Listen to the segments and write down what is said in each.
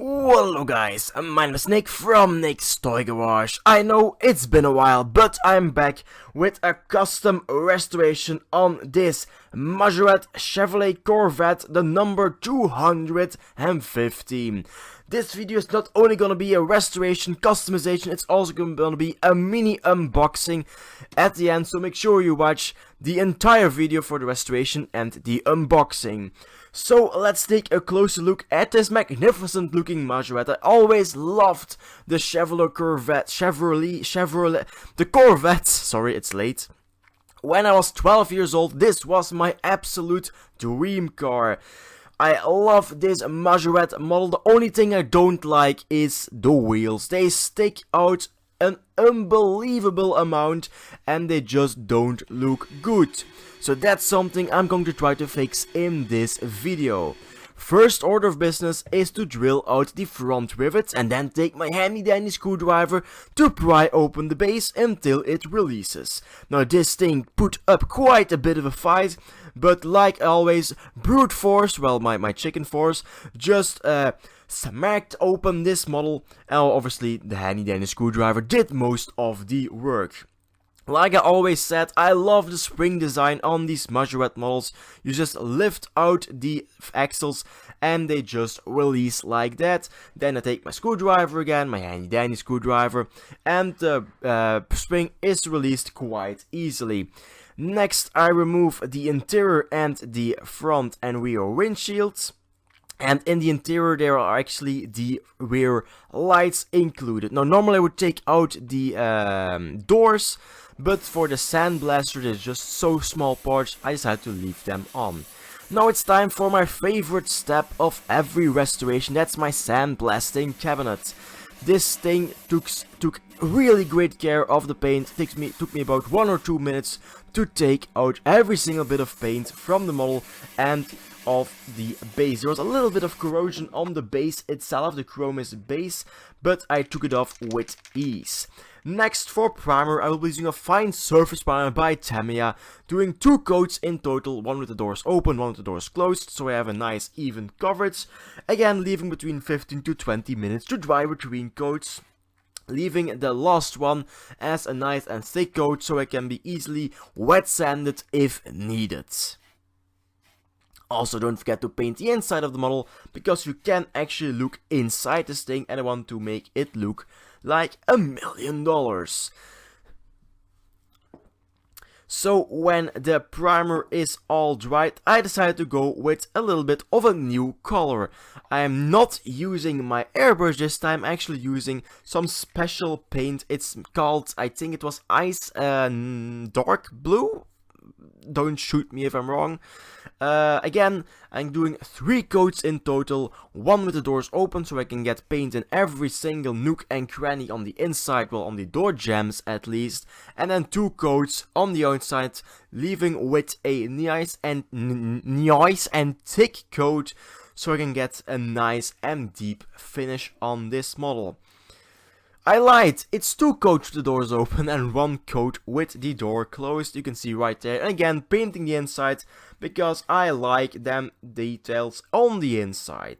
Hello guys, my name is Nick from Nickstoygarage. I know it's been a while, but I'm back with a custom restoration on this Majorette Chevrolet Corvette, the number 215. This video is not only gonna be a restoration, customization, it's also gonna be a mini unboxing at the end, so make sure you watch the entire video for the restoration and the unboxing. So let's take a closer look at this magnificent looking Majorette. I always loved the Chevrolet Corvette, sorry it's late. When I was 12 years old, this was my absolute dream car. I love this Majorette model. The only thing I don't like is the wheels. They stick out an unbelievable amount and they just don't look good. So that's something I'm going to try to fix in this video. First order of business is to drill out the front rivets and then take my handy dandy screwdriver to pry open the base until it releases. Now this thing put up quite a bit of a fight, but like always, brute force, well my chicken force, just smacked open this model. Obviously the handy dandy screwdriver did most of the work. Like I always said, I love the spring design on these Majorette models. You just lift out the axles and they just release like that. Then I take my screwdriver again, my handy dandy screwdriver, and the spring is released quite easily. Next I remove the interior and the front and rear windshields. And in the interior there are actually the rear lights included. Now normally I would take out the doors, but for the sandblaster there's just so small parts, I decided to leave them on. Now it's time for my favorite step of every restoration, that's my sandblasting cabinet. This thing took really great care of the paint. Took me about 1 or 2 minutes to take out every single bit of paint from the model and of the base. There was a little bit of corrosion on the base itself, the chrome is the base, but I took it off with ease. Next, for primer, I will be using a fine surface primer by Tamiya, doing 2 coats in total, one with the doors open, one with the doors closed, so I have a nice even coverage. Again, leaving between 15 to 20 minutes to dry between coats, leaving the last one as a nice and thick coat so it can be easily wet sanded if needed. Also, don't forget to paint the inside of the model, because you can actually look inside this thing and I want to make it look like $1 million. So when the primer is all dried, I decided to go with a little bit of a new color. I am not using my airbrush this time, actually using some special paint. It's called, I think it was Ice Dark Blue. Don't shoot me if I'm wrong. Again, I'm doing 3 coats in total, 1 with the doors open so I can get paint in every single nook and cranny on the inside, well on the door jambs at least, and then 2 coats on the outside, leaving with a nice and thick coat so I can get a nice and deep finish on this model. I lied, it's 2 coats with the doors open and 1 coat with the door closed, you can see right there. And again, painting the inside because I like them details on the inside.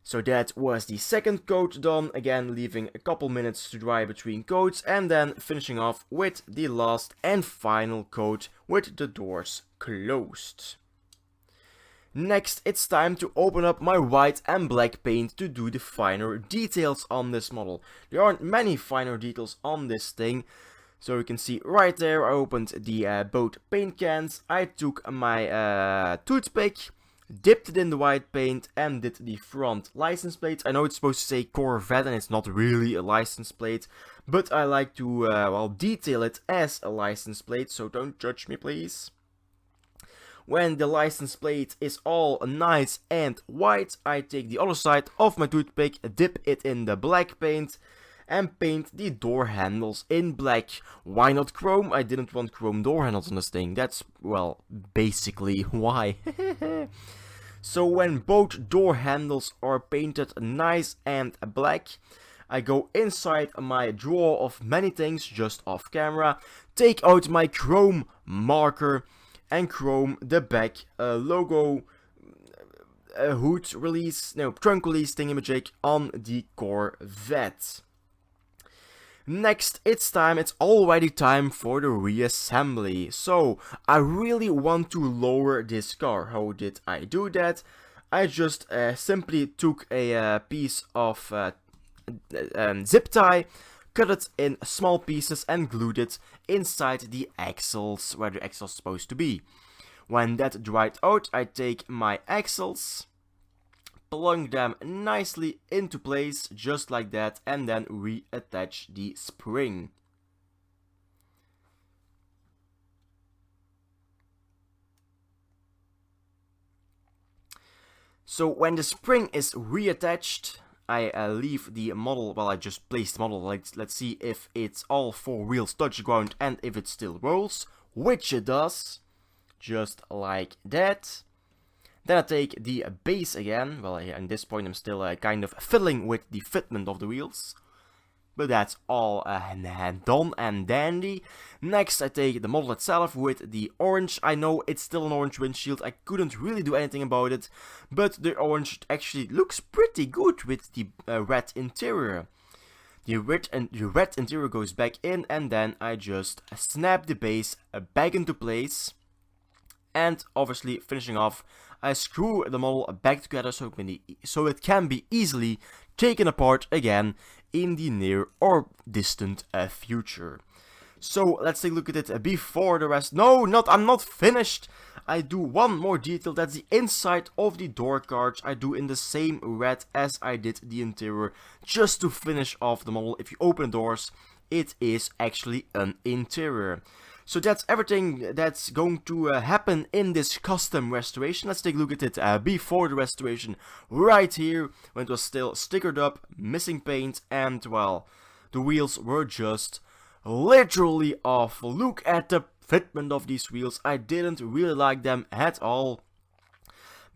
So that was the second coat done, again leaving a couple minutes to dry between coats and then finishing off with the last and final coat with the doors closed. Next, it's time to open up my white and black paint to do the finer details on this model. There aren't many finer details on this thing. So you can see right there, I opened the both paint cans. I took my toothpick, dipped it in the white paint and did the front license plate. I know it's supposed to say Corvette and it's not really a license plate, but I like to well, detail it as a license plate, so don't judge me please. When the license plate is all nice and white, I take the other side of my toothpick, dip it in the black paint and paint the door handles in black. Why not chrome? I didn't want chrome door handles on this thing. That's, well, basically why. So when both door handles are painted nice and black, I go inside my drawer of many things just off camera, take out my chrome marker and chrome the back logo hood release, no, trunk release thingamajig on the Corvette. Next, it's already time for the reassembly. So, I really want to lower this car. How did I do that? I just simply took a piece of zip tie, cut it in small pieces and glued it inside the axles where the axles are supposed to be. When that dried out, I take my axles, plunk them nicely into place just like that, and then reattach the spring. So when the spring is reattached, I leave the model, well, I just placed the model, let's see if it's all four wheels touch the ground and if it still rolls, which it does, just like that. Then I take the base again. Well, at this point I'm still kind of fiddling with the fitment of the wheels. But that's all done and dandy. Next I take the model itself with the orange. I know it's still an orange windshield. I couldn't really do anything about it. But the orange actually looks pretty good with the red interior. The red interior goes back in, and then I just snap the base back into place. And obviously finishing off, I screw the model back together so it can be easily taken apart again in the near or distant future. So let's take a look at it before the rest. No, I'm not finished. I do one more detail. That's the inside of the door cards. I do in the same red as I did the interior, just to finish off the model. If you open the doors, it is actually an interior. So that's everything that's going to happen in this custom restoration. Let's take a look at it before the restoration, right here, when it was still stickered up, missing paint, and, well, the wheels were just literally awful. Look at the fitment of these wheels. I didn't really like them at all.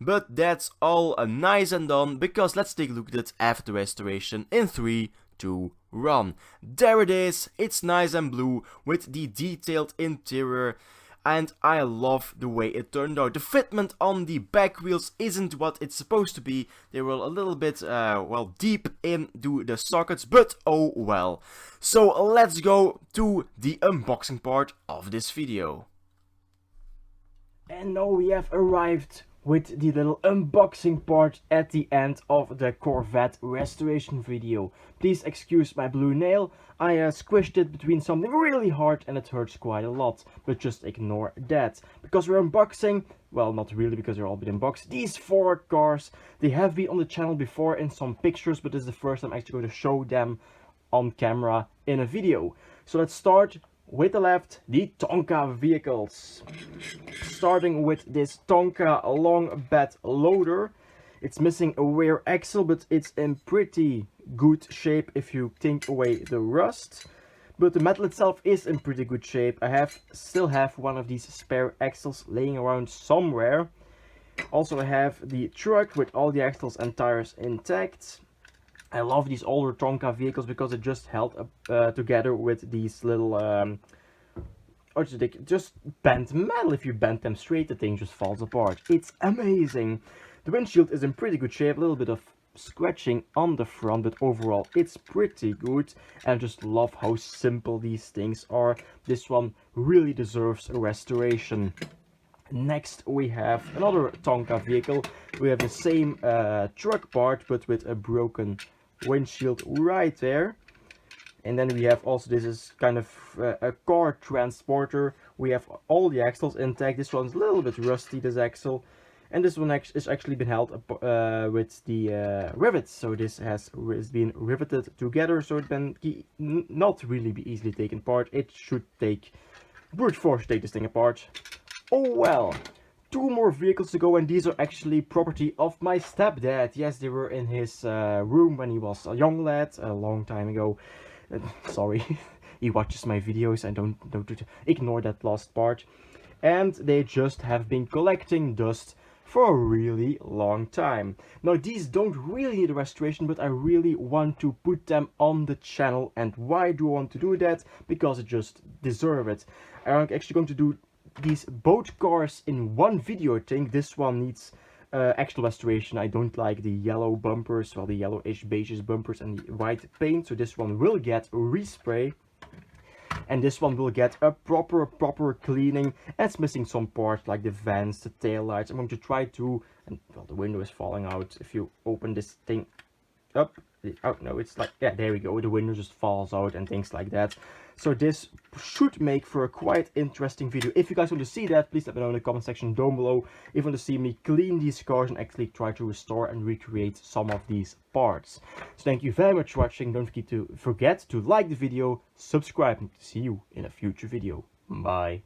But that's all nice and done, because let's take a look at it after the restoration in 3, 2, 1. There it is. It's nice and blue with the detailed interior, and I love the way it turned out. The fitment on the back wheels isn't what it's supposed to be. They were a little bit well, deep into the sockets, but oh well. So let's go to the unboxing part of this video. And now we have arrived with the little unboxing part at the end of the Corvette restoration video. Please excuse my blue nail. I squished it between something really hard and it hurts quite a lot. But just ignore that. Because we're unboxing, well, not really, because they're all been unboxed, these 4 cars. They have been on the channel before in some pictures, but this is the first time I'm actually going to show them on camera in a video. So let's start with the left, the Tonka vehicles. Starting with this Tonka long bed loader. It's missing a rear axle, but it's in pretty good shape if you take away the rust. But the metal itself is in pretty good shape. I still have one of these spare axles laying around somewhere. Also I have the truck with all the axles and tires intact. I love these older Tonka vehicles because it just held up together with these little just bent metal. If you bend them straight, the thing just falls apart. It's amazing. The windshield is in pretty good shape, a little bit of scratching on the front, but overall it's pretty good. And I just love how simple these things are. This one really deserves a restoration. Next we have another Tonka vehicle. We have the same truck part, but with a broken windshield right there. And then we have also, this is kind of a car transporter. We have all the axles intact. This one's a little bit rusty, this axle. And this one has actually been held with the rivets. So this has been riveted together, so it can not really be easily taken apart. It should take brute force to take this thing apart. Oh well. 2 more vehicles to go, and these are actually property of my stepdad. Yes, they were in his room when he was a young lad, a long time ago. Sorry, he watches my videos, and don't ignore that last part. And they just have been collecting dust for a really long time. Now these don't really need a restoration, but I really want to put them on the channel. And why do I want to do that? Because they just deserve it. I'm actually going to do these both cars in one video. I think this one needs actual restoration. I don't like the yellow bumpers, well, the yellowish beige bumpers and the white paint, so this one will get respray. And this one will get a proper cleaning. And it's missing some parts like the vents, the tail lights. I'm going to try to, and well, the window is falling out if you open this thing up. Oh no, it's like, yeah, there we go, the window just falls out and things like that. So this should make for a quite interesting video. If you guys want to see that, please let me know in the comment section down below. If you want to see me clean these cars and actually try to restore and recreate some of these parts. So thank you very much for watching. Don't forget to like the video, subscribe, and see you in a future video. Bye.